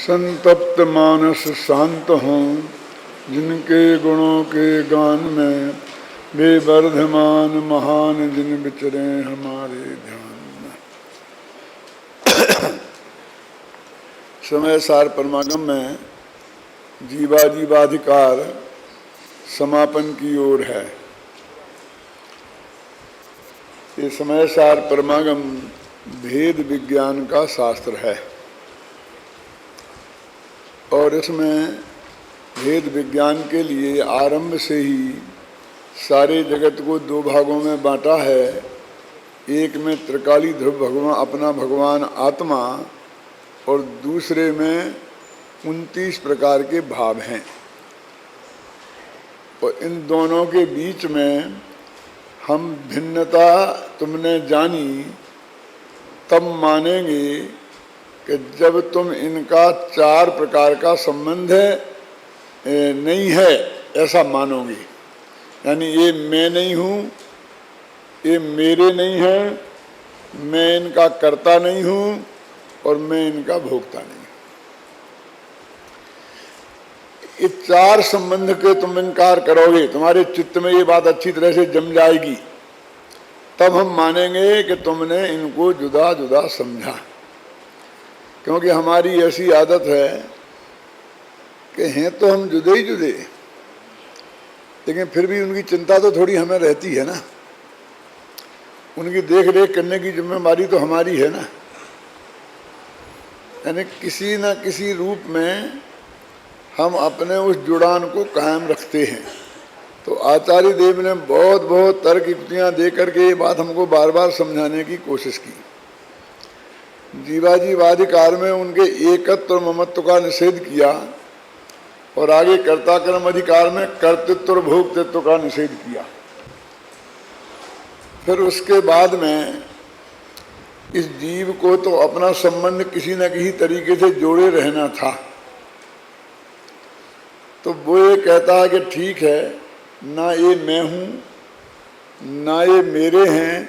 संतप्त मानस शांत हों, जिनके गुणों के गान में वे वर्धमान महान जिन विचरे हमारे ध्यान में। समय सार परमागम में जीवाधिकार समापन की ओर है। ये समय सार परमागम भेद विज्ञान का शास्त्र है और इसमें भेद विज्ञान के लिए आरंभ से ही सारे जगत को दो भागों में बांटा है। एक में त्रिकाली ध्रुव भगवान अपना भगवान आत्मा और दूसरे में 29 प्रकार के भाव हैं और इन दोनों के बीच में हम भिन्नता तुमने जानी तब मानेंगे कि जब तुम इनका 4 प्रकार का संबंध नहीं है ऐसा मानोगे। यानी ये मैं नहीं हूँ, ये मेरे नहीं है, मैं इनका कर्ता नहीं हूँ और मैं इनका भोक्ता नहीं। ये 4 संबंध के तुम इनकार करोगे, तुम्हारे चित्त में ये बात अच्छी तरह से जम जाएगी, तब हम मानेंगे कि तुमने इनको जुदा जुदा समझा। क्योंकि हमारी ऐसी आदत है कि हैं तो हम जुदे ही जुदे, लेकिन फिर भी उनकी चिंता तो थोड़ी हमें रहती है ना। उनकी देख रेख करने की जिम्मेदारी तो हमारी है ना। यानी किसी न किसी रूप में हम अपने उस जुड़ान को कायम रखते हैं। तो आचार्य देव ने बहुत बहुत तर्क युक्तियाँ दे करके ये बात हमको बार बार समझाने की कोशिश की। जीवाधिकार में उनके एकत्व और ममत्व का निषेध किया और आगे कर्ता कर्म अधिकार में कर्तृत्व और भोक्तृत्व का निषेध किया। फिर उसके बाद में इस जीव को तो अपना संबंध किसी न किसी तरीके से जोड़े रहना था। तो वो ये कहता है कि ठीक है, ना ये मैं हूँ, ना ये मेरे हैं,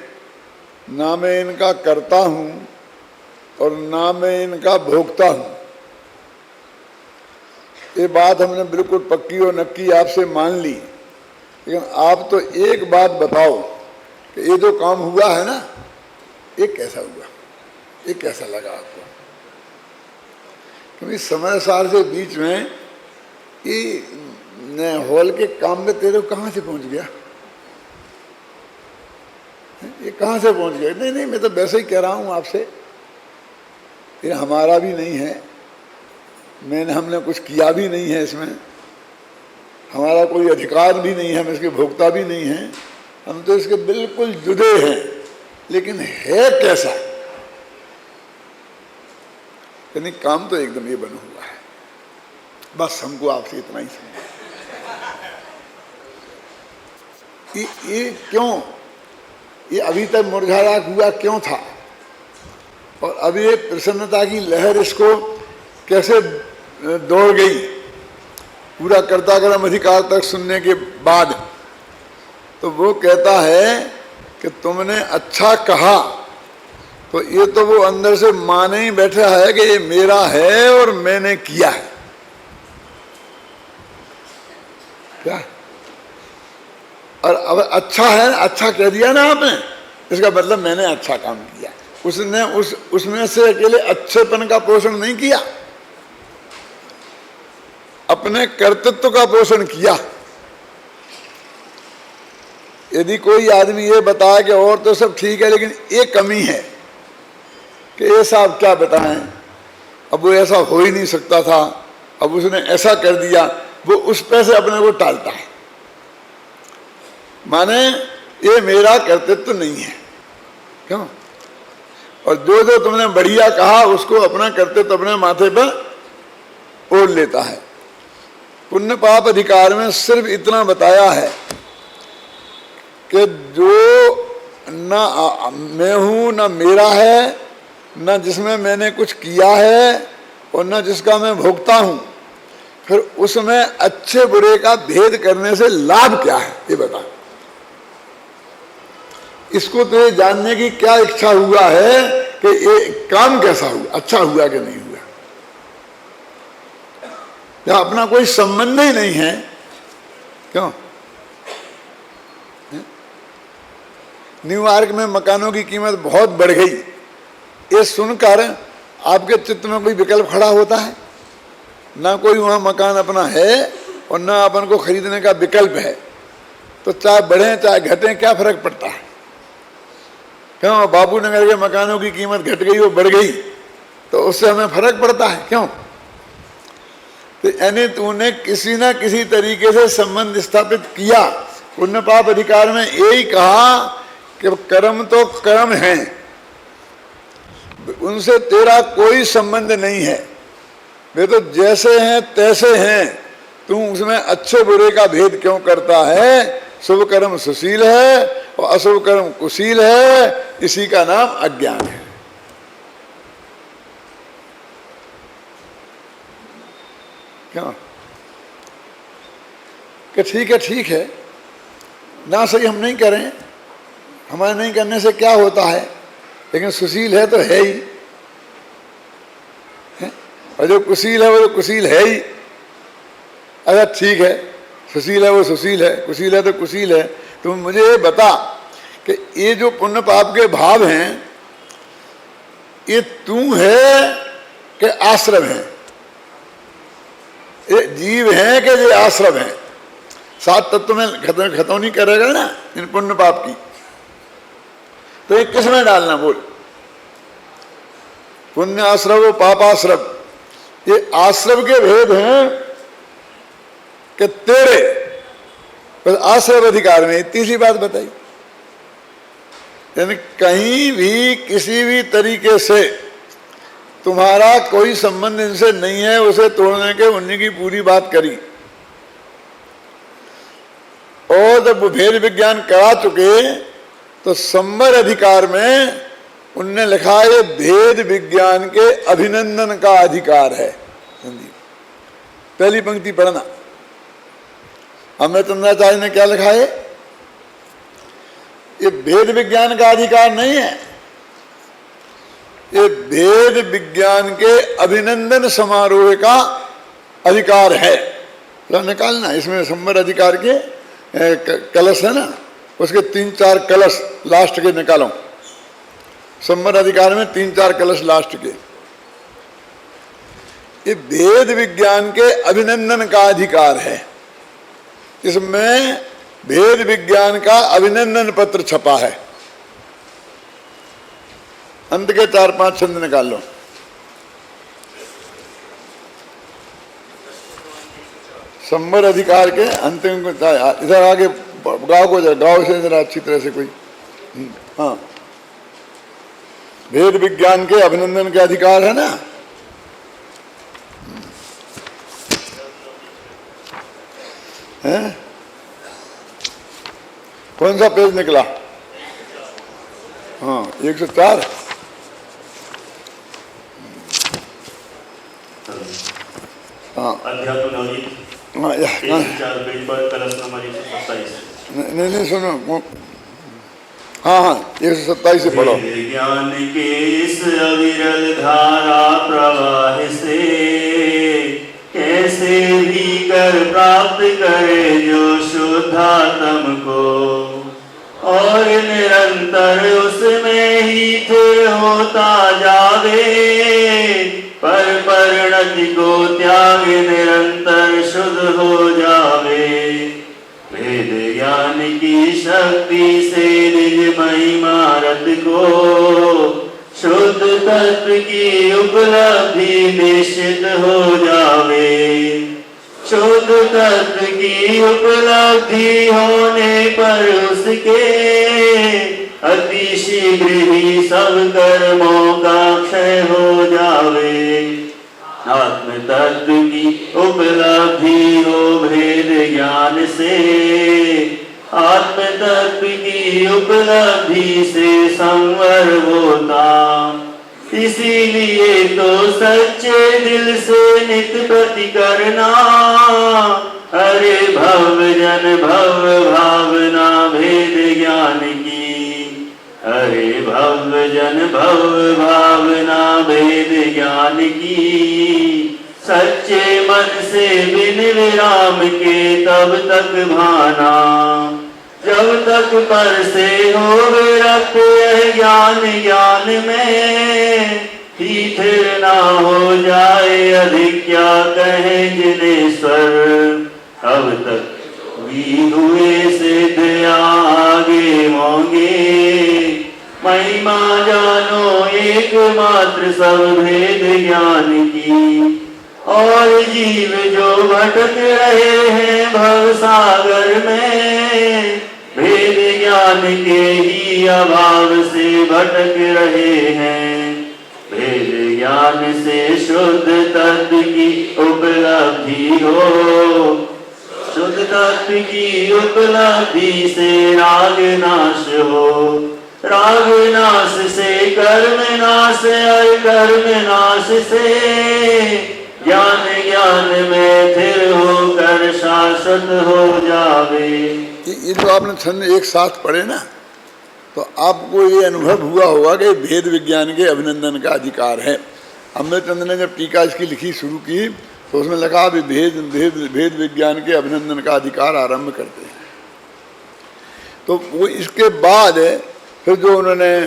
ना मैं इनका करता हूँ और ना मैं इनका भोगता हूँ। ये बात हमने बिल्कुल पक्की और नक्की आपसे मान ली, लेकिन आप तो एक बात बताओ कि ये जो काम हुआ है ना, ये कैसा हुआ, ये कैसा लगा आपको? क्योंकि समय सार से बीच में ये हॉल के काम में तेरे कहाँ से पहुँच गया, ये कहाँ से पहुँच गया? नहीं नहीं, मैं तो वैसे ही कह रहा हूँ आपसे, ये हमारा भी नहीं है, हमने कुछ किया भी नहीं है, इसमें हमारा कोई अधिकार भी नहीं है, हम इसके भोक्ता भी नहीं हैं, हम तो इसके बिल्कुल जुदे हैं। लेकिन है कैसा? यानी काम तो एकदम ये बना हुआ है। बस हमको आपसे इतना ही समझ। ये क्यों, ये अभी तक मुरझाया हुआ क्यों था और अब ये प्रसन्नता की लहर इसको कैसे दौड़ गई पूरा कर्ता कर्म अधिकार तक सुनने के बाद? तो वो कहता है कि तुमने अच्छा कहा, तो ये तो वो अंदर से माने ही बैठा है कि ये मेरा है और मैंने किया है। क्या? और अब अच्छा है, अच्छा कह दिया ना आपने, इसका मतलब मैंने अच्छा काम किया। उसने उसमें से अकेले अच्छेपन का पोषण नहीं किया, अपने कर्तृत्व का पोषण किया। यदि कोई आदमी ये बताए कि और तो सब ठीक है लेकिन ये कमी है, कि ये साहब क्या बताएं, अब वो ऐसा हो ही नहीं सकता था, अब उसने ऐसा कर दिया, वो उस पे से अपने को टालता है। माने ये मेरा कर्तृत्व नहीं है। क्यों? और जो जो तुमने बढ़िया कहा उसको अपना कर्तव्य अपने माथे पर ओढ़ लेता है। पुण्य पाप अधिकार में सिर्फ इतना बताया है कि जो ना मैं हूँ, ना मेरा है, ना जिसमें मैंने कुछ किया है और ना जिसका मैं भोगता हूँ, फिर उसमें अच्छे बुरे का भेद करने से लाभ क्या है ये बता। इसको तो ये जानने की क्या इच्छा हुआ है कि ये काम कैसा हुआ, अच्छा हुआ कि नहीं हुआ। या अपना कोई संबंध ही नहीं है, क्यों? न्यूयॉर्क में मकानों की कीमत बहुत बढ़ गई, ये सुनकर आपके चित्त में कोई विकल्प खड़ा होता है? ना कोई वहाँ मकान अपना है और ना अपन को खरीदने का विकल्प है, तो चाहे बढ़े चाहे घटें क्या फर्क पड़ता है? क्यों? बाबू नगर के मकानों की कीमत घट गई, वो बढ़ गई, तो उससे हमें फर्क पड़ता है, क्यों? तो यानी तूने किसी ना किसी तरीके से संबंध स्थापित किया। पुण्य पाप अधिकार में यही कहा कि कर्म तो कर्म हैं, उनसे तेरा कोई संबंध नहीं है, वे तो जैसे हैं तैसे हैं, तू उसमें अच्छे बुरे का भेद क्यों करता है? शुभ कर्म सुशील है और अशुभ कर्म कुशील है, इसी का नाम अज्ञान है। क्यों? कि ठीक है ना, सही हम नहीं करें, हमारे नहीं करने से क्या होता है, लेकिन सुशील है तो है ही है? और जो कुशील है वो तो कुशील है ही। अच्छा ठीक है, सुशील है वो सुशील है, कुशील है तो कुशील है। तुम मुझे ये बता कि ये जो पुण्य पाप के भाव हैं, ये तू है कि आश्रम है? ये जीव है कि ये आश्रम है? सात तत्व में खतौनी करेगा ना इन पुण्य पाप की, तो ये किस में डालना? बोल। पुण्य आश्रव पाप आश्रव, ये आश्रव के भेद हैं कि तेरे बस आश्रव अधिकार में इतनी सी बात बताई। यानी कहीं भी किसी भी तरीके से तुम्हारा कोई संबंध इनसे नहीं है, उसे तोड़ने के उन्हीं की पूरी बात करी। और जब भेद विज्ञान करा चुके तो संवर अधिकार में उनने लिखा ये भेद विज्ञान के अभिनंदन का अधिकार है। पहली पंक्ति पढ़ना, अमृतचंद्राचार्य ने क्या लिखा है? ये भेद विज्ञान का अधिकार नहीं है, ये भेद विज्ञान के अभिनंदन समारोह का अधिकार है। तो निकालना, इसमें संवर अधिकार के कलश है ना, उसके 3-4 कलश लास्ट के निकालो। संवर अधिकार में 3-4 कलश लास्ट के। ये भेद विज्ञान के अभिनंदन का अधिकार है, इसमें भेद विज्ञान का अभिनंदन पत्र छपा है। अंत के 4-5 छंद निकाल लो। संवर अधिकार के अंतिम, इधर आगे गाँव को जाए, गाँव से जरा अच्छी तरह से कोई। हाँ, भेद विज्ञान के अभिनंदन के अधिकार है ना। हैं? कौन सा पेज निकला? हाँ, 104। हाँ, नहीं सुनो। हाँ 127 से पढ़ो। ज्ञान के इस अविरल धारा प्रवाह से कैसे भी कर प्राप्त करे जो शुद्धात्म को, और निरंतर उसमें ही स्थिर होता जावे, पर परिणति को त्याग निरंतर शुद्ध हो जावे। वेद ज्ञान की शक्ति से निज महिमा रत को शुद्ध तत्व की उपलब्धि निश्चित हो जावे। शुद्ध तत्व की उपलब्धि होने पर उसके अति शीघ्र ही सब कर्मों का क्षय हो जावे। आत्म तत्व की उपलब्धि हो भेद ज्ञान से, आत्म तत्व की उपलब्धि से संवर होता। इसीलिए तो सच्चे दिल से नित प्रति करना, अरे भव जन भव भावना भेद ज्ञान की। अरे भव जन भव भावना भेद ज्ञान की, सच्चे मन से बिन विराम के तब तक भाना, जब तक पर से हो विरक्त यह ज्ञान ज्ञान में, फिर ना हो जाए अधिक क्या कहे जिनेश्वर। अब तक भी हुए सिद्ध आगे होंगे, महिमा जानो एकमात्र सब भेद ज्ञान की। और जीव जो भटक रहे हैं भव सागर में, भेद ज्ञान के ही अभाव से भटक रहे हैं। भेद ज्ञान से शुद्ध तत्व की उपलब्धि हो, शुद्ध तत्व की उपलब्धि से राग नाश हो, राग नाश से कर्म नाश, और कर्म नाश से ज्ञान ज्ञान में फिर होकर शाश्वत हो जावे। ये जो आपने छंद एक साथ पढ़े ना, तो आपको ये अनुभव हुआ होगा कि भेद विज्ञान के अभिनंदन का अधिकार है। अमृतचंद ने जब टीका इसकी लिखी शुरू की तो उसमें लिखा भी भेद विज्ञान के अभिनंदन का अधिकार आरंभ करते हैं। तो वो इसके बाद फिर जो उन्होंने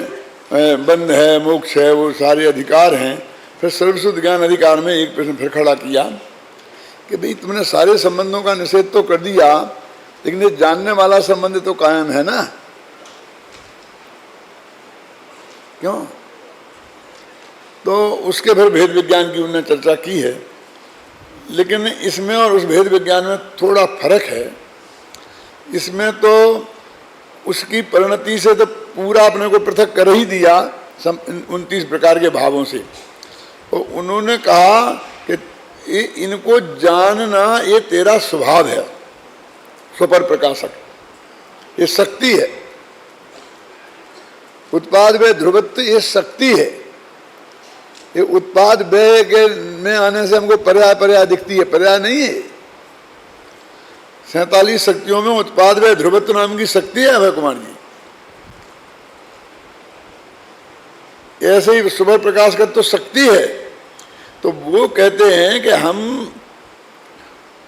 बंध है, मोक्ष है, वो सारे अधिकार हैं। फिर सर्वशुद्ध ज्ञान अधिकार में एक प्रश्न फिर खड़ा किया कि भाई तुमने सारे संबंधों का निषेध तो कर दिया, लेकिन ये जानने वाला संबंध तो कायम है ना, क्यों? तो उसके फिर भेद विज्ञान की उन्होंने चर्चा की है, लेकिन इसमें और उस भेद विज्ञान में थोड़ा फर्क है। इसमें तो उसकी परिणति से तो पूरा अपने को पृथक कर ही दिया 29 प्रकार के भावों से। तो उन्होंने कहा कि इनको जानना ये तेरा स्वभाव है, स्वपर प्रकाशक, ये शक्ति है। उत्पाद व ध्रुवत्व ये शक्ति है। ये उत्पाद व्यय के में आने से हमको पर्याय दिखती है, पर्याय नहीं है। 47 शक्तियों में उत्पाद व ध्रुवत्व नाम की शक्ति है अभय कुमार जी। ऐसे ही सुपर प्रकाश का तो शक्ति है। तो वो कहते हैं कि हम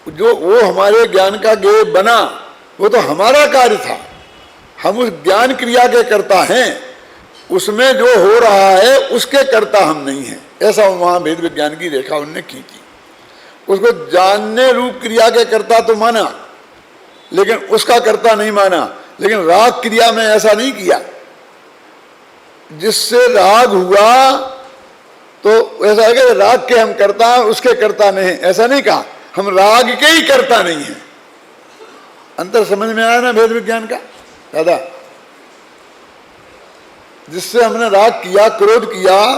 जो वो हमारे ज्ञान का गेय बना, वो तो हमारा कार्य था, हम उस ज्ञान क्रिया के कर्ता हैं, उसमें जो हो रहा है उसके कर्ता हम नहीं हैं। ऐसा वहां भेद विज्ञान की रेखा उन्होंने खींची। उसको जानने रूप क्रिया के कर्ता तो माना, लेकिन उसका कर्ता नहीं माना। लेकिन राग क्रिया में ऐसा नहीं किया। जिससे राग हुआ तो ऐसा है कि राग के हम करता हैं, उसके करता नहीं, ऐसा नहीं कहा। हम राग के ही करता नहीं है। अंतर समझ में आया ना भेद विज्ञान का दादा? जिससे हमने राग किया, क्रोध किया,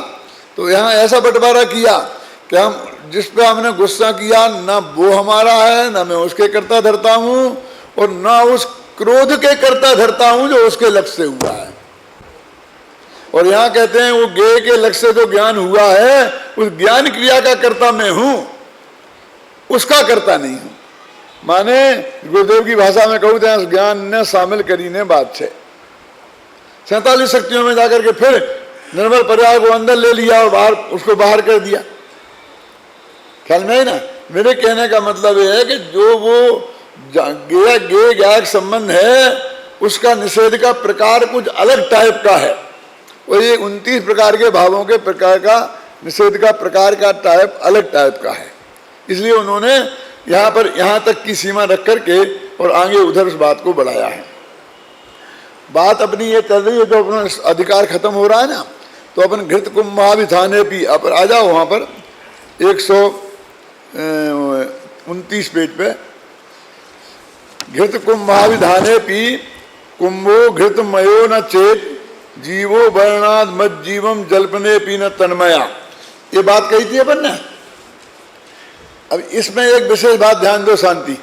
तो यहां ऐसा बंटवारा किया कि हम जिस पे हमने गुस्सा किया, ना वो हमारा है, ना मैं उसके करता धरता हूं, और ना उस क्रोध के करता धरता हूं जो उसके लक्ष्य से हुआ है। और यहां कहते हैं वो ज्ञेय के लक्ष्य से जो ज्ञान हुआ है, उस ज्ञान क्रिया का कर्ता मैं हूं, उसका कर्ता नहीं हूं। माने गुरुदेव की भाषा में कहूं तो ज्ञान ने शामिल करी ने बात है। 47 शक्तियों में जाकर के फिर निर्मल पर्याय को अंदर ले लिया और बाहर उसको बाहर कर दिया। ख्याल में है ना? मेरे कहने का मतलब यह है कि जो वो ज्ञेय ज्ञायक संबंध है, उसका निषेध का प्रकार कुछ अलग टाइप का है। और ये 29 प्रकार के भावों के प्रकार का निषेध का प्रकार का टाइप अलग टाइप का है। इसलिए उन्होंने यहाँ पर यहाँ तक की सीमा रख करके और आगे उधर उस बात को बढ़ाया है। बात अपनी ये चल रही है, जो अपना अधिकार खत्म हो रहा है ना, तो अपन घृत कुंभाभिधाने भी आप आ जाओ वहाँ पर 129 पेज पे। घृत कुंभाभिधाने पी कुंभो घृतमयो न चेत जीवो वर्णाद मत जीवम जल्पने पी न तन्मया। ये बात कही थी अपन ने। अब इसमें एक विशेष बात ध्यान दो शांति,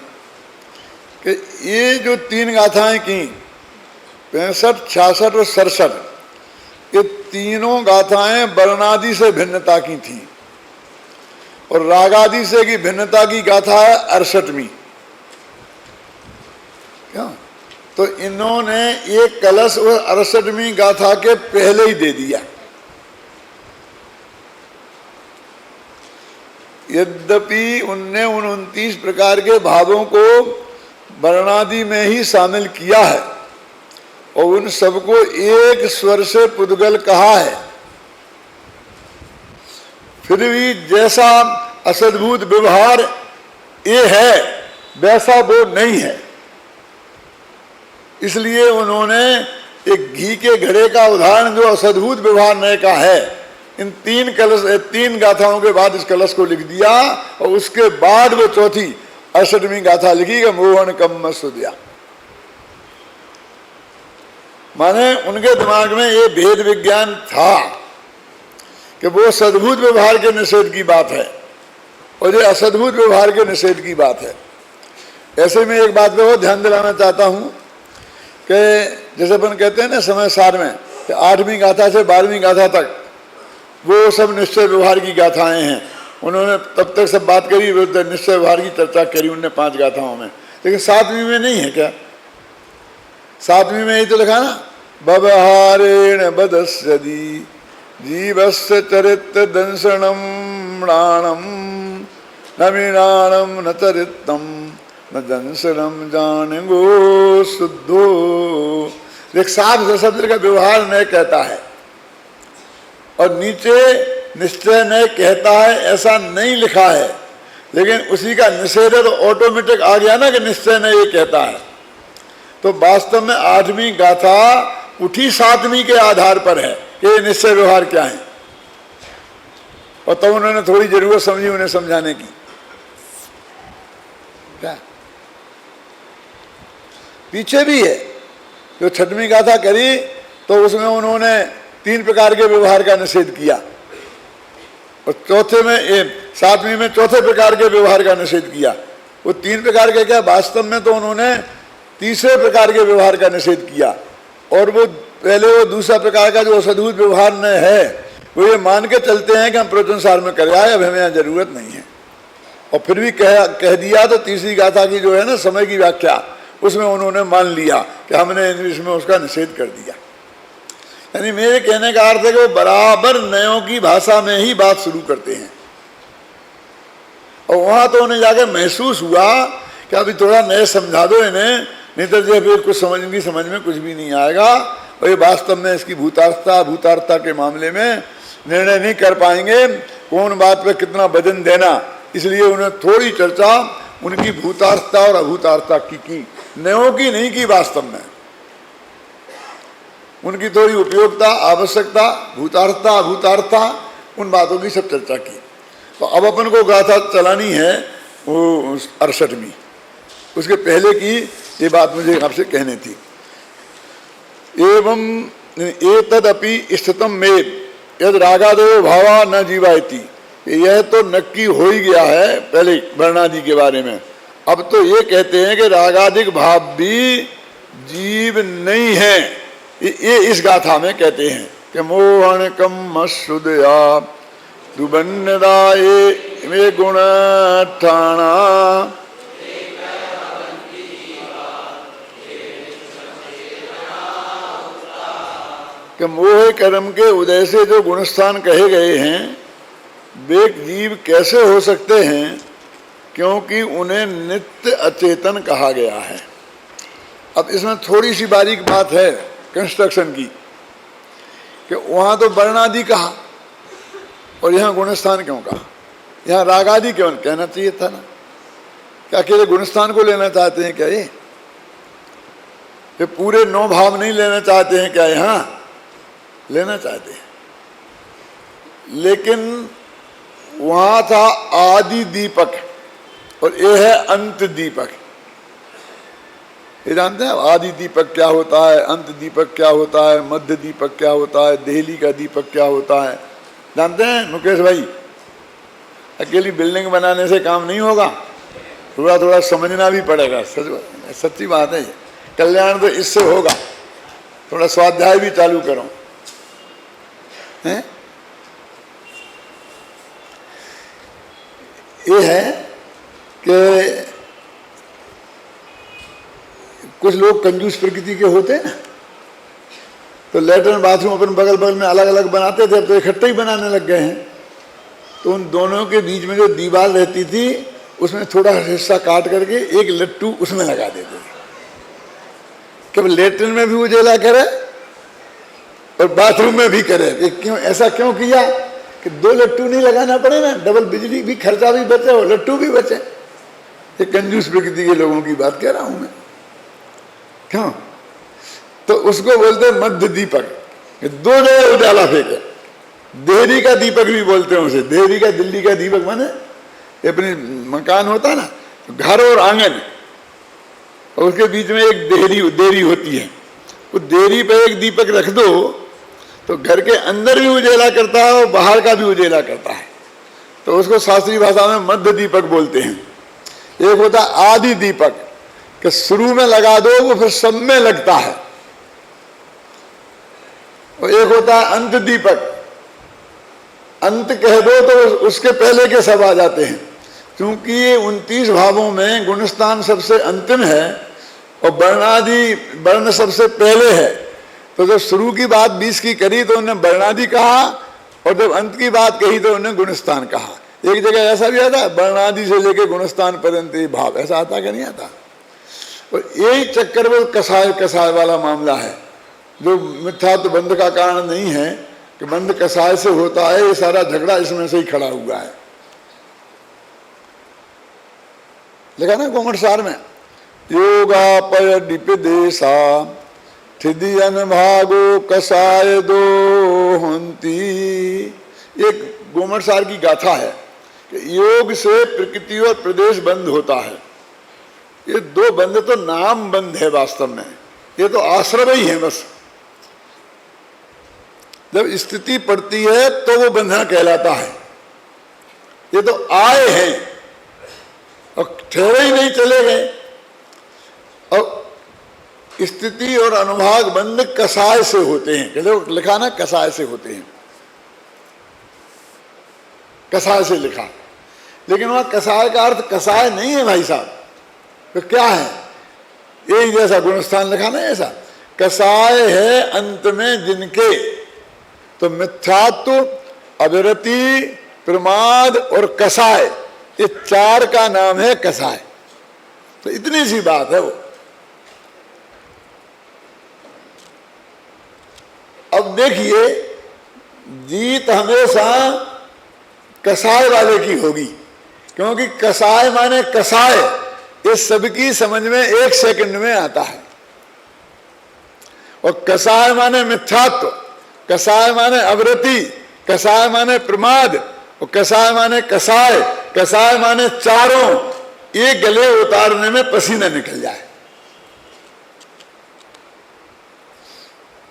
कि ये जो 3 गाथाएं की 65, 66 और 67, ये तीनों गाथाएं वर्णादि से भिन्नता की थी, और रागादि से की भिन्नता की गाथा है 68वीं। क्या? तो इन्होंने एक कलश और 68वीं गाथा के पहले ही दे दिया। यद्यपि उनने उन 29 प्रकार के भावों को वर्णादि में ही शामिल किया है और उन सबको एक स्वर से पुद्गल कहा है, फिर भी जैसा असद्भुत व्यवहार ये है वैसा वो नहीं है। इसलिए उन्होंने एक घी के घड़े का उदाहरण जो असद्भुत व्यवहार नए का है, इन 3 गाथाओं के बाद इस कलश को लिख दिया और उसके बाद वो चौथी 68वीं गाथा लिखी कि मोहन कम सुदिया। माने उनके दिमाग में ये भेद विज्ञान था कि वो सद्भुत व्यवहार के निषेध की बात है और ये असद्भुत व्यवहार के निषेध की बात है। ऐसे में एक बात पे ध्यान दिलाना चाहता हूँ कि जैसे अपन कहते हैं ना समय सार में कि 8वीं गाथा से 12वीं गाथा तक वो सब निश्चय व्यवहार की गाथाएं हैं। उन्होंने तब तक सब बात करी, निश्चय व्यवहार की चर्चा करी उनने 5 गाथाओं में, लेकिन 7वीं में नहीं है क्या? 7वीं में ही तो लिखा ना, व्यवहारेण बदस्यदि जीवस्य चरित्र दंशनम मृणाणम न मृणाणम न चरित्रम न दंशनम जानेगो शुद्धो। एक साफ शब्द का व्यवहार न कहता है और नीचे निश्चय न कहता है, ऐसा नहीं लिखा है, लेकिन उसी का निषेध तो ऑटोमेटिक आ गया ना कि निश्चय न ये कहता है। तो वास्तव में 8वीं गाथा उठी 7वीं के आधार पर है कि ये निश्चय व्यवहार क्या है, और तब उन्होंने थोड़ी जरूरत समझी उन्हें समझाने की। क्या पीछे भी है, जो 6वीं गाथा करी तो उसमें उन्होंने 3 प्रकार के व्यवहार का निषेध किया और 7वीं में चौथे प्रकार के व्यवहार का निषेध किया। वो 3 प्रकार के क्या, वास्तव में तो उन्होंने तीसरे प्रकार के व्यवहार का निषेध किया, और वो पहले वो दूसरा प्रकार का जो असद्भुत व्यवहार न है वो ये मान के चलते हैं कि हम प्रवचन सार में कर आए, अब हमें यहाँ जरूरत नहीं है। और फिर भी कह दिया तो तीसरी गाथा की जो है ना समय की व्याख्या, उसमें उन्होंने मान लिया कि हमने इसमें उसका निषेध कर दिया। यानी मेरे कहने का अर्थ है कि वो बराबर नयों की भाषा में ही बात शुरू करते हैं, और वहां तो उन्हें जाकर महसूस हुआ कि अभी थोड़ा नए समझा दो इन्हें, नहीं तो जो फिर कुछ समझ में कुछ भी नहीं आएगा, और ये वास्तव में इसकी भूतार्थता के मामले में निर्णय नहीं कर पाएंगे कौन बात पे कितना वजन देना। इसलिए उन्हें थोड़ी चर्चा उनकी भूतार्थता और अभूतार्थता की नयों की नहीं की, वास्तव में उनकी थोड़ी उपयोगिता, आवश्यकता, भूतार्थता, अभूतार्थता, उन बातों की सब चर्चा की। तो अब अपन को गाथा चलानी है वो 68वीं, उसके पहले की ये बात मुझे आपसे कहनी थी। एवं एतदपि स्थितम में यद रागादयो भावा न जीवायति, यह तो नक्की हो ही गया है पहले वर्णादि के बारे में। अब तो ये कहते हैं कि रागादिक भाव भी जीव नहीं है, ये इस गाथा में कहते हैं कि मोहन कम सुदया दुबन्नदाये में गुण ठाणा कि मोह कर्म के उदय से जो गुणस्थान कहे गए हैं वे जीव कैसे हो सकते हैं, क्योंकि उन्हें नित्य अचेतन कहा गया है। अब इसमें थोड़ी सी बारीक बात है कंस्ट्रक्शन की कि वहाँ तो वर्णादि कहा और यहाँ गुणस्थान क्यों कहा, यहाँ रागादि क्यों कहना चाहिए था ना? क्या अकेले गुणस्थान को लेना चाहते हैं क्या? ये पूरे 9 भाव नहीं लेना चाहते हैं क्या? यहाँ लेना चाहते हैं, लेकिन वहाँ था आदि दीपक और ये है अंत दीपक। ये जानते हैं आदि दीपक क्या होता है, अंत दीपक क्या होता है, मध्य दीपक क्या होता है, देहली का दीपक क्या होता है? जानते हैं मुकेश भाई? अकेली बिल्डिंग बनाने से काम नहीं होगा, थोड़ा थोड़ा समझना भी पड़ेगा। सच्ची बात है, कल्याण तो इससे होगा। थोड़ा स्वाध्याय भी चालू करो हैं? ये है कि कुछ लोग कंजूस प्रकृति के होते हैं, तो लेटरिन बाथरूम अपन बगल बगल में अलग अलग बनाते थे, अब तो इकट्ठे ही बनाने लग गए हैं। तो उन दोनों के बीच में जो दीवार रहती थी उसमें थोड़ा हिस्सा काट करके एक लट्टू उसमें लगा देते थे, कब लेटरिन में भी उजेला करे और बाथरूम में भी करे। कि क्यों ऐसा क्यों किया कि 2 लट्टू नहीं लगाना पड़े ना, डबल बिजली भी खर्चा भी बचे और लट्टू भी बचे। ये कंजूस प्रकृति के लोगों की बात कह रहा हूं मैं। क्यों? तो उसको बोलते मध्य दीपक, 2 जगह उजाला फेंके। देहरी का दीपक भी बोलते हैं उसे। देहरी का, दिल्ली का दीपक माने अपने मकान होता है ना, घर और आंगन, और उसके बीच में एक देहरी होती है। वो देहरी पे एक दीपक रख दो तो घर के अंदर भी उजेला करता है और बाहर का भी उजेला करता है। तो उसको शास्त्रीय भाषा में मध्य दीपक बोलते हैं। एक होता है आदि दीपक, कि शुरू में लगा दो वो फिर सब में लगता है। और एक होता है अंत दीपक, अंत कह दो तो उसके पहले के सब आ जाते हैं। क्योंकि ये 29 भावों में गुणस्थान सबसे अंतिम है और वर्णादि वर्ण सबसे पहले है। तो जब शुरू की बात 20 की करी तो उन्होंने वर्णादि कहा, और जब अंत की बात कही तो उन्होंने गुणस्थान कहा। एक जगह ऐसा भी आता है वर्णादि से लेके गुणस्थान पर्यंत भाव, ऐसा आता कि नहीं आता? और यही चक्कर में कसाय वाला मामला है, जो मिथ्यात्व बंध का कारण नहीं है कि बंध कसाय से होता है। ये सारा झगड़ा इसमें से ही खड़ा हुआ है। लिखा ना गोमटसार में, योगा पर डिपदेशा थिदियन भागो कसाय दो हंती। एक गोमटसार की गाथा है कि योग से प्रकृति और प्रदेश बंद होता है। ये 2 बंध तो नाम बंध है, वास्तव में ये तो आश्रय ही है बस। जब स्थिति पड़ती है तो वो बंधना कहलाता है। ये तो आए हैं और ठहरे ही नहीं, चले गए। और स्थिति और अनुभाग बंध कसाय से होते हैं। कहते लिखा ना, कसाय से होते हैं, कसाय से लिखा। लेकिन वहां कसाय का अर्थ कसाय नहीं है भाई साहब। तो क्या है? यही जैसा गुणस्थान लिखा ना, ऐसा कसाय है अंत में जिनके। तो मिथ्यात्व, अविरति, प्रमाद और कसाय, ये 4 का नाम है कसाय। तो इतनी सी बात है वो। अब देखिए, जीत हमेशा कसाय वाले की होगी, क्योंकि कसाय माने कसाय, ये सबकी समझ में 1 सेकंड में आता है। और कसाय माने मिथ्यात्व, कसाय माने अवृत्ति, कसाय माने प्रमाद, और कसाय माने कसाय, कसाय माने चारों ये गले उतारने में पसीना निकल जाए,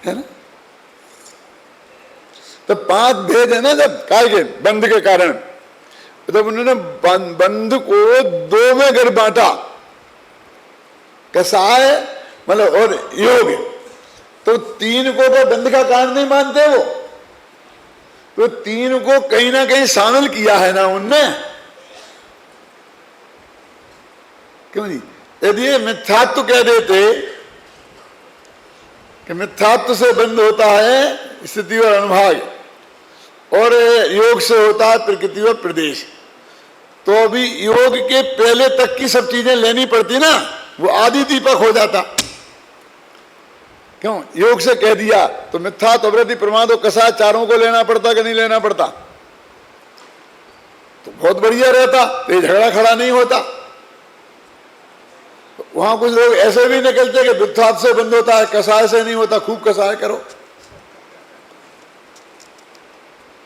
है ना? तो 5 भेद है ना, जब काय के बंध के कारण, तब उन्होंने बंध को 2 में अगर बांटा, कसाय मतलब और योग, तो 3 को तो बंध का कारण नहीं मानते वो, तो 3 को कहीं ना कहीं शामिल किया है ना उनने, क्यों नहीं? यदि ये मिथ्यात्व कह देते कि मिथ्यात्व से बंध होता है स्थिति और अनुभाग, और योग से होता है प्रकृति और प्रदेश, तो अभी योग के पहले तक की सब चीजें लेनी पड़ती ना, वो आदि दीपक हो जाता। क्यों? योग से कह दिया तो मिथ्यात्व, अवृत्ति, प्रमाद और कसाय चारों को लेना पड़ता कि नहीं लेना पड़ता? तो बहुत बढ़िया रहता, तो ये झगड़ा खड़ा नहीं होता। तो वहां कुछ लोग ऐसे भी निकलते कि मिथ्यात्व से बंद होता है, कसाय से नहीं होता, खूब कसाय करो,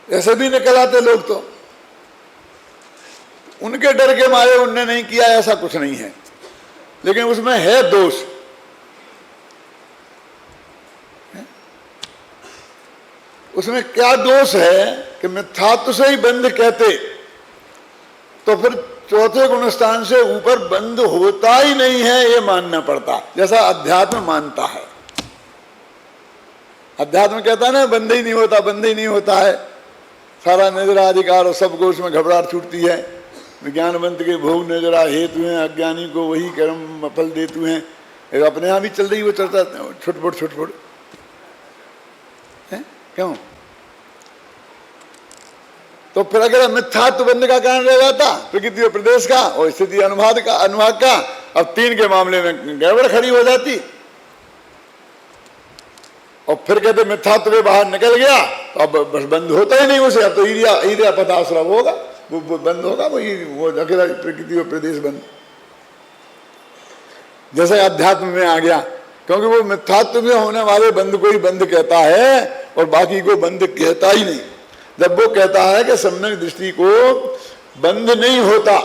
ऐसे भी निकल आते लोग। तो उनके डर के मारे उनने नहीं किया, ऐसा कुछ नहीं है, लेकिन उसमें है दोष। उसमें क्या दोष है कि मिथ्यात्व से ही बंध कहते तो फिर चौथे गुणस्थान से ऊपर बंध होता ही नहीं है, ये मानना पड़ता, जैसा अध्यात्म मानता है। अध्यात्म कहता है ना बंध ही नहीं होता, बंध ही नहीं होता है, सारा नजरा अधिकार और सबको उसमें घबराहट छूटती है। ज्ञानवंत के भोग नजरा हेतु हैं, अज्ञानी को वही कर्म फल देतु हैं। अपने यहाँ भी चल रही वो चर्चा, छुटपुट है, क्यों? तो फिर अगर मिथ्यात्व बंध का कारण रह जाता प्रकृति और प्रदेश का और स्थिति अनुभाग का, अब 3 के मामले में गड़बड़ खड़ी हो जाती। और फिर कहते मिथ्यात्व के बाहर निकल गया तो अब बस बंद होता ही नहीं उसे, अब तो ईरिया पदाश्रव होगा, वो बंद होगा, वो अकेला प्रकृति और प्रदेश बंद, जैसे अध्यात्म में आ गया। क्योंकि वो मिथ्यात्व में होने वाले बंद को ही बंद कहता है और बाकी को बंद कहता ही नहीं। जब वो कहता है कि सम्यक दृष्टि को बंद नहीं होता,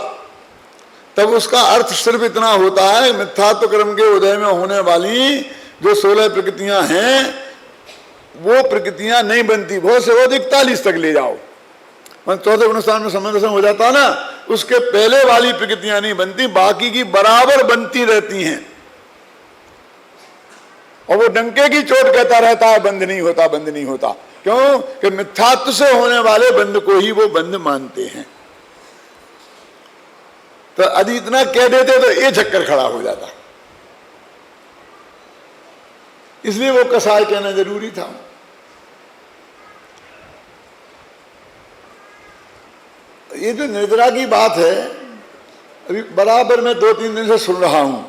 तब उसका अर्थ सिर्फ इतना होता है मिथ्यात्व क्रम के उदय में होने वाली जो 16 प्रकृतियां हैं वो प्रकृतियां नहीं बनती। बहुत से बहुत 41 तक ले जाओ, चौथे अनुष्ठान में समय दर्शन हो जाता ना, उसके पहले वाली प्रकृतियां नहीं बनती, बाकी की बराबर बनती रहती हैं। और वो डंके की चोट कहता रहता है बंद नहीं होता, बंद नहीं होता। क्यों? कि मिथ्यात्व से होने वाले बंद को ही वो बंद मानते हैं। तो यदि इतना कह देते तो ये चक्कर खड़ा हो जाता, इसलिए वो कसाय कहना जरूरी था। ये जो निर्जरा की बात है, अभी बराबर मैं 2-3 दिन से सुन रहा हूं।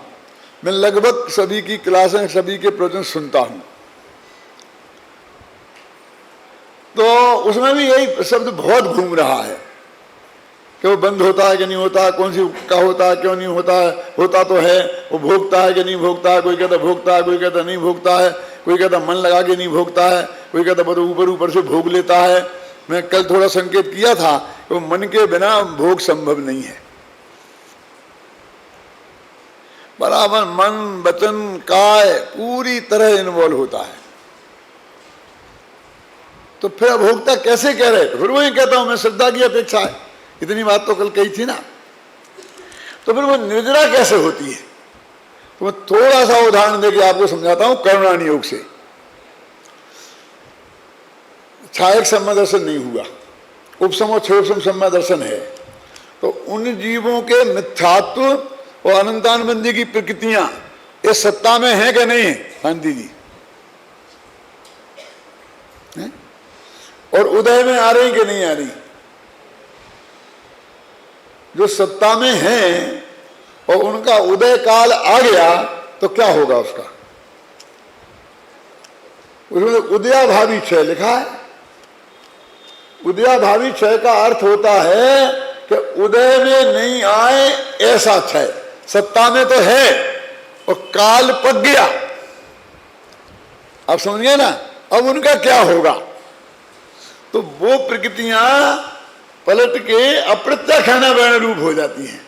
मैं लगभग सभी की क्लासें, सभी के प्रवचन सुनता हूं, तो उसमें भी यही शब्द बहुत घूम रहा है कि वो बंद होता है कि नहीं होता, कौन सी का होता है, क्यों नहीं होता है, होता तो है, वो भोगता है कि नहीं भोगता है, कोई कहता भोगता है, कोई कहता नहीं भोगता है, कोई कहता मन लगा के नहीं भोगता है, कोई कहता बहुत ऊपर ऊपर से भोग लेता है। मैं कल थोड़ा संकेत किया था कि वो मन के बिना भोग संभव नहीं है। बराबर मन, वचन, काय पूरी तरह इन्वॉल्व होता है। तो फिर अभोक्ता कैसे कह रहे? तो फिर वही कहता हूं मैं, श्रद्धा की अपेक्षा है, इतनी बात तो कल कही थी ना। तो फिर वो निर्जरा कैसे होती है? तो मैं थोड़ा सा उदाहरण देके आपको समझाता हूं करुणान योग से। छायक सम्य दर्शन नहीं हुआ, उपसम और क्षयोपसम सम्य दर्शन है, तो उन जीवों के मिथ्यात्व और अनंतानुबंधी की प्रकृतियां इस सत्ता में है कि नहीं है? शांति जी, और उदय में आ रही कि नहीं आ रही? जो सत्ता में है और उनका उदय काल आ गया तो क्या होगा उसका? उसमें उदयाभावी क्षय लिखा है। उदयाभावी क्षय का अर्थ होता है कि उदय में नहीं आए ऐसा क्षय। सत्ता में तो है और काल पक गया, आप समझ गए ना? अब उनका क्या होगा? तो वो प्रकृतियां पलट के अप्रत्याख्याना वर्ण रूप हो जाती हैं।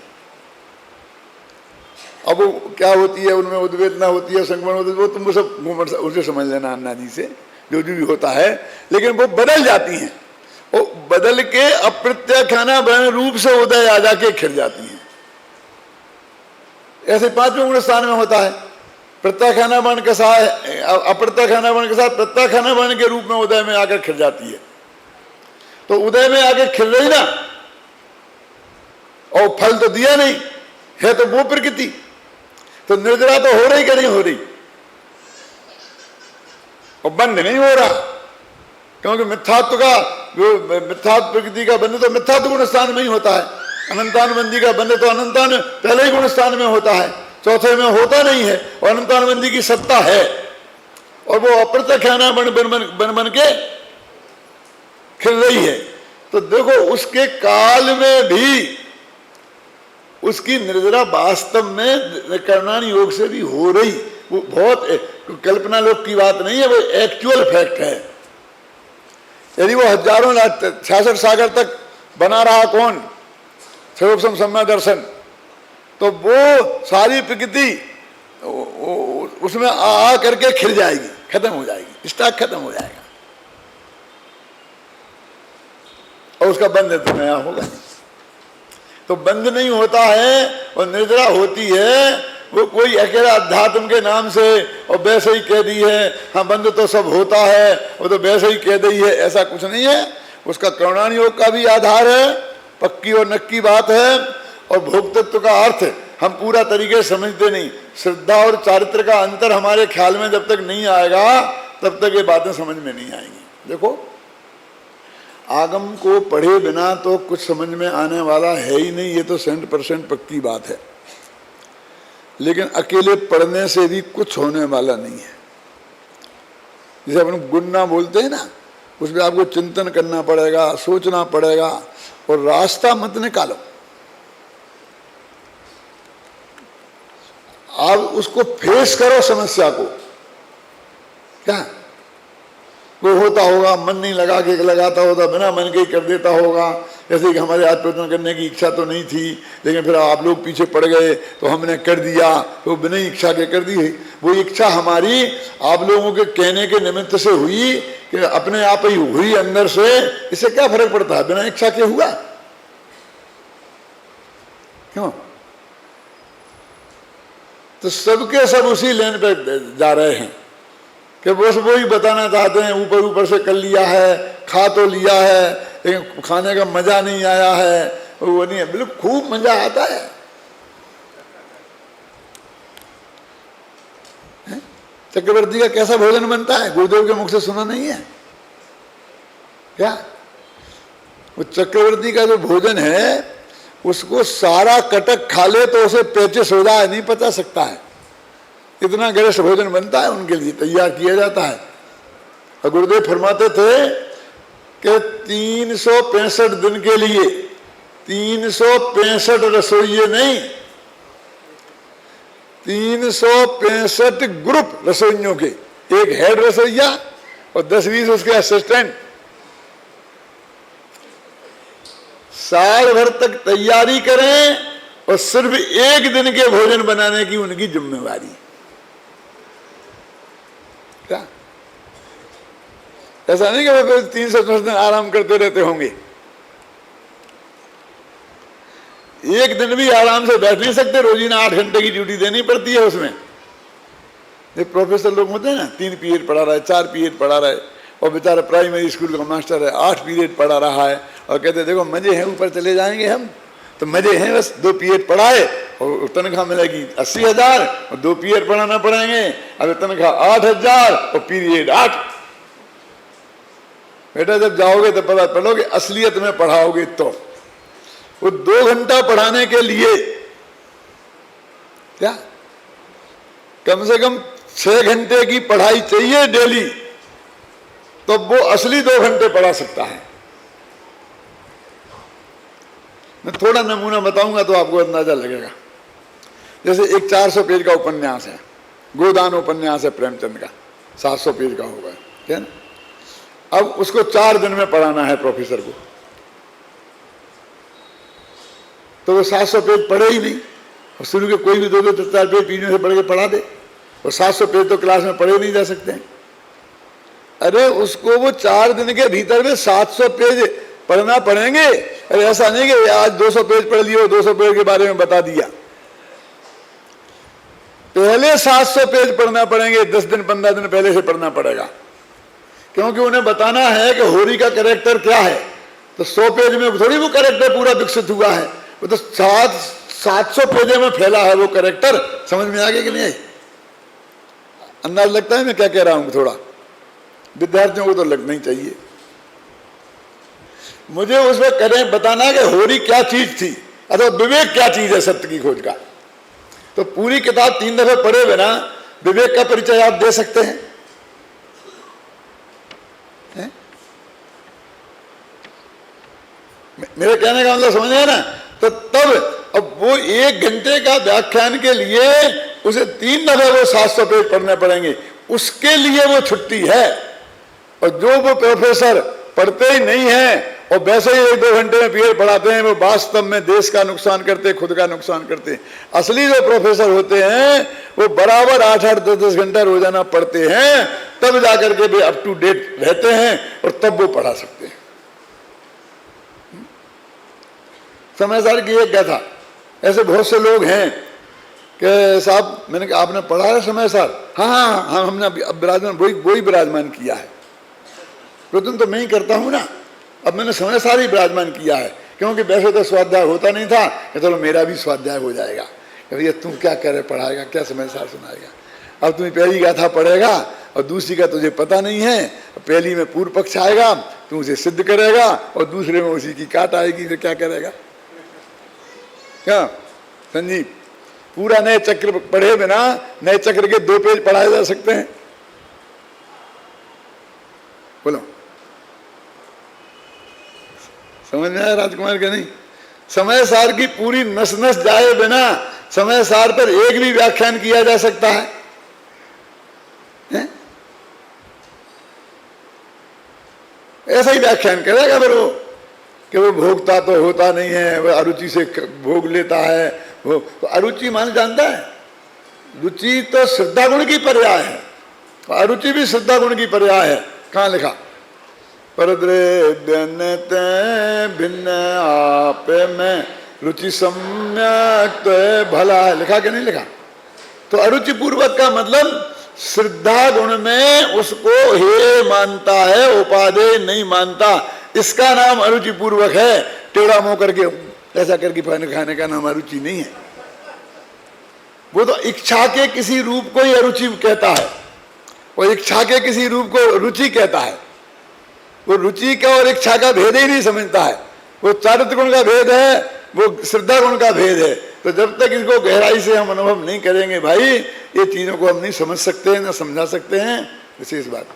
अब वो क्या होती है? उनमें उद्वेदना होती है, संक्रमण होती है, वो तुम सब उसे समझ लेना अन्ना जी से, जो भी होता है, लेकिन वो बदल जाती हैं। वो बदल के अप्रत्याख्याना वर्ण रूप से उदय आ जाके खिल जाती हैं। ऐसे 5वें गुण स्थान में होता है। प्रत्याख्याना वर्ण के साथ अप्रत्याख्याना वर्ण के साथ प्रत्याख्याना वर्ण के रूप में उदय में आकर खिल जाती है। तो उदय में आके खिल रही ना, और फल तो दिया नहीं है, तो वो प्रकृति तो निर्जरा तो हो रही कि नहीं हो रही? और बंद नहीं हो रहा, क्योंकि मिथ्यात्व का जो मिथ्यात्व प्रकृति का बंध तो मिथ्यात्व गुण स्थान में ही होता है। अनंतानुबंधी का बंध तो अनंतान पहले ही गुण स्थान में होता है, चौथे में होता नहीं है। और अनंतानुबंधी की सत्ता है और वो अप्रत्याख्याना बन बन के खिल रही है। तो देखो उसके काल में भी उसकी निर्जरा वास्तव में करुणान योग से भी हो रही। वो बहुत कल्पना लोग की बात नहीं है, वो एक्चुअल फैक्ट है। यदि वो हजारों 66 सागर तक बना रहा कौन? क्षयोपसम सम्य दर्शन, तो वो सारी प्रकृति उसमें आ करके खिल जाएगी, खत्म हो जाएगी, स्टॉक खत्म हो जाएगा और उसका बंध तो नया होगा। तो बंध नहीं होता है और निर्जरा होती है। वो कोई अकेला अध्यात्म के नाम से और वैसे ही कह दी है, हाँ बंध तो सब होता है, वो तो वैसे ही कह दी है, ऐसा कुछ नहीं है। उसका करुणान योग का भी आधार है, पक्की और नक्की बात है। और भोक्तत्व का अर्थ हम पूरा तरीके से समझते नहीं। श्रद्धा और चारित्र का अंतर हमारे ख्याल में जब तक नहीं आएगा तब तक ये बातें समझ में नहीं आएंगी। देखो आगम को पढ़े बिना तो कुछ समझ में आने वाला है ही नहीं, ये तो 100% पक्की बात है। लेकिन अकेले पढ़ने से भी कुछ होने वाला नहीं है। जैसे अपन गुन्ना बोलते हैं ना, उसमें आपको चिंतन करना पड़ेगा, सोचना पड़ेगा और रास्ता मत निकालो। आप उसको फेस करो समस्या को। क्या वो होता होगा, मन नहीं लगा के लगाता होता, बिना मन के ही कर देता होगा। जैसे कि हमारे आज प्रवचन करने की इच्छा तो नहीं थी, लेकिन फिर आप लोग पीछे पड़ गए तो हमने कर दिया, तो बिना इच्छा के कर दी है। वो इच्छा हमारी आप लोगों के कहने के निमित्त से हुई कि अपने आप ही हुई अंदर से। इससे क्या फर्क पड़ता है, बिना इच्छा के हुआ क्यों? तो सबके सब उसी लेन पे जा रहे हैं कि बस वो ही बताना चाहते हैं, ऊपर ऊपर से कर लिया है, खा तो लिया है, लेकिन खाने का मजा नहीं आया है, वो नहीं है। बिल्कुल खूब मजा आता है। चक्रवर्ती का कैसा भोजन बनता है, गुरुदेव के मुख से सुना नहीं है क्या? वो चक्रवर्ती का जो भोजन है उसको सारा कटक खा ले तो उसे पेचिश हो जाए, नहीं पचा सकता है। इतना गरिष्ठ भोजन बनता है, उनके लिए तैयार किया जाता है। और गुरुदेव फरमाते थे कि 365 दिन के लिए 365 रसोइये नहीं, 365 ग्रुप रसोइयों के, एक हेड रसोइया और 10-20 उसके असिस्टेंट, साल भर तक तैयारी करें और सिर्फ एक दिन के भोजन बनाने की उनकी जिम्मेवारी। क्या ऐसा नहीं कि वो 365 दिन आराम करते रहते होंगे? एक दिन भी आराम से बैठ नहीं सकते, रोजीना 8 घंटे की ड्यूटी देनी पड़ती है उसमें। ये प्रोफेसर लोग होते हैं ना, 3 पीरियड पढ़ा रहा है, 4 पीरियड पढ़ा रहा है, और बेचारा प्राइमरी स्कूल का मास्टर है, 8 पीरियड पढ़ा रहा है और कहते देखो मजे हैं, ऊपर चले जाएंगे हम तो मजे हैं, बस 2 पीरियड पढ़ाए और तनख्वाह मिलेगी 80,000 और 2 पीरियड पढ़ाना पड़ेंगे, अब तनख्वाह 8,000 और पीरियड 8। बेटा जब जाओगे तो पता पड़ोगे असलियत में पढ़ाओगे तो वो 2 घंटा पढ़ाने के लिए क्या कम से कम 6 घंटे की पढ़ाई चाहिए डेली, तो वो असली 2 घंटे पढ़ा सकता है। मैं थोड़ा नमूना बताऊंगा तो आपको अंदाजा लगेगा। जैसे एक 400 पेज का उपन्यास है, गोदान उपन्यास है प्रेमचंद का, 700 पेज का होगा, ठीक है ना? अब उसको 4 दिन में पढ़ाना है प्रोफेसर को, तो वो 700 पेज पढ़े ही नहीं, और शुरू के कोई भी 2-4 पेज पीछे से पढ़ के पढ़ा दे, और 700 पेज तो क्लास में पढ़े नहीं जा सकते हैं। अरे उसको वो 4 दिन के भीतर में 700 पेज पढ़ना पड़ेंगे। अरे ऐसा नहीं कि आज 200 पेज पढ़ लिया, 200 पेज के बारे में बता दिया। पहले 700 पेज पढ़ना पड़ेंगे, 10 दिन 15 दिन पहले से पढ़ना पड़ेगा, क्योंकि उन्हें बताना है कि होरी का कैरेक्टर क्या है। तो 100 पेज में थोड़ी वो कैरेक्टर पूरा विकसित हुआ है, वो तो 700 पेज में फैला है वो कैरेक्टर। समझ में आ गया कि नहीं आई? अंदाज लगता है मैं क्या कह रहा हूं? थोड़ा विद्यार्थियों को तो लगना ही चाहिए। मुझे उसमें करें बताना कि होरी क्या चीज थी अथवा विवेक क्या चीज है सत्य की खोज का। तो पूरी किताब 3 दफे पढ़े बिना विवेक का परिचय आप दे सकते हैं? मेरे कहने का मतलब समझ गए ना? तो तब अब वो 1 घंटे का व्याख्यान के लिए उसे 3 दफे वो 700 पेज पढ़ने पड़ेंगे, उसके लिए वो छुट्टी है। और जो वो प्रोफेसर पढ़ते ही नहीं है और वैसे ही 1-2 घंटे में पीरियड पढ़ाते हैं, वो वास्तव में देश का नुकसान करते, खुद का नुकसान करते। असली जो प्रोफेसर होते हैं वो बराबर 8-8, 10-10 घंटा रोजाना पढ़ते हैं, तब जाकर के वे अप टू डेट रहते हैं और तब वो पढ़ा सकते हैं। समय सार की एक कथा, ऐसे बहुत से लोग हैं कि साहब मैंने कहा आपने पढ़ा है समय सार? हाँ, हमने विराजमान वही विराजमान किया है। प्रवचन तो मैं ही करता हूँ ना, अब मैंने समय सार ही विराजमान किया है, क्योंकि वैसे तो स्वाध्याय होता नहीं था कि चलो मेरा भी स्वाध्याय हो जाएगा। भैया तुम क्या करे पढ़ाएगा, क्या समय सार सुनाएगा? अब तुम्हें पहली गाथा पढ़ेगा और दूसरी का तुझे पता नहीं है। पहली में पूर्व पक्ष आएगा, तू उसे सिद्ध करेगा, और दूसरे में उसी की काट आएगी, फिर क्या करेगा? क्या संजीव, पूरा नए चक्र पढ़े बिना नए चक्र के 2 पेज पढ़ाए जा सकते हैं? बोलो, समझ में आया राजकुमार का? नहीं। समय सार की पूरी नस नस जाए बिना समय सार पर एक भी व्याख्यान किया जा सकता है? ऐसा ही व्याख्यान करेगा फिर वो कि वो भोगता तो होता नहीं है, वो अरुचि से भोग लेता है। वो तो अरुचि मान जानता है, रुचि तो श्रद्धा गुण की पर्याय है, अरुचि भी श्रद्धा गुण की पर्याय है। कहाँ लिखा? परद्रेद्यन्ते भिन्न आप में रुचि सम्यक भला है, लिखा कि नहीं लिखा? तो अरुचि पूर्वक का मतलब श्रद्धा गुण में उसको हे मानता है, उपादेय नहीं मानता, इसका नाम अरुचि पूर्वक है। टेढ़ा मुंह करके ऐसा करके खाने का नाम अरुचि नहीं है। वो तो इच्छा के किसी रूप को ही अरुचि कहता है, वो इच्छा के किसी रूप को रुचि कहता है। वो रुचि का और इच्छा का भेद ही नहीं समझता है। वो चारित्र गुण का भेद है, वो श्रद्धा गुण का भेद है। तो जब तक इसको गहराई से हम अनुभव नहीं करेंगे भाई, ये चीजों को हम नहीं समझ सकते हैं, ना समझा सकते हैं। विशेष बात